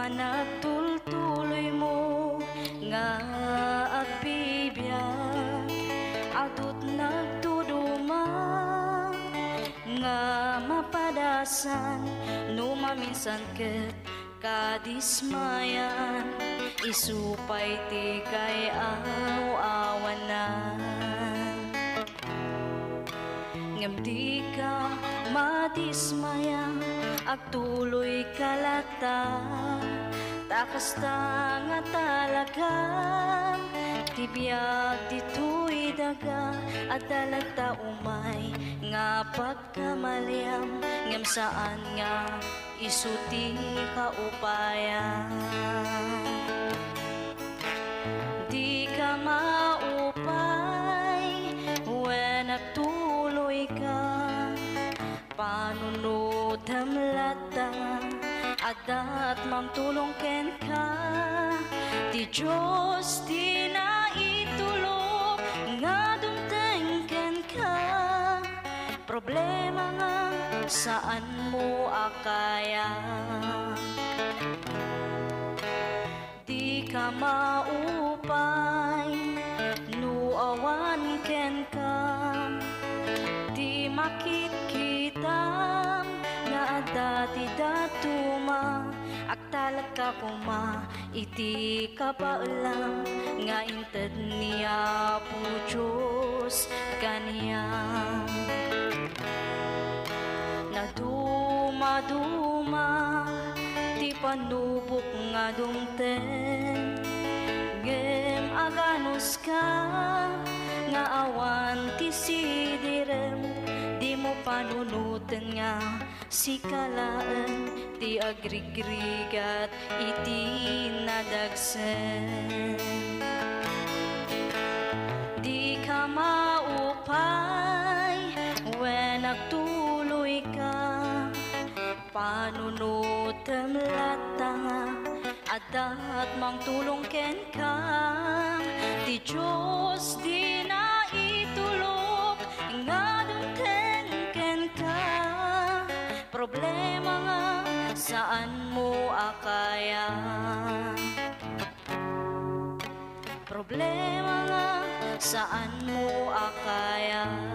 Panagtultuloy mo nga agbibiyak, adut nagtuduma nga mapadasan, numaminsan ket kadismayan, isupay ti kay awanan. Ngem di ka madismaya, agtuloy kalata, takas ta nga talaga, tibiyag dito'y daga, at dalagta umay nga pagkamaliam, ngem saan nga isuti ka upayan. Di ka maupay when nagtuloy ka, panunod hamlata, adat mamtulong ken ka, ti Diyos di na itulog nga dumteng ken ka. Problema nga saan mo akaya, di ka maupay nuawan ken ka, di makikita nga dati datuma, agtalag ka kuma, iti kapaalam nga inted niya po Diyos kaniyang. Naduma-duma ti panubok nga dumten, ngem aganos ka nga awan ti sidirem, di mo panunutan nga si kalaan, ti agrigrigat iti nadagsen. Di ka maupay when nagtuloy ka, panunod lata, adat mang tulong ken ka, ti Diyos di na itulog nga dumten ken ka. Problema nga saan mo akaya, problema nga saan mo akaya.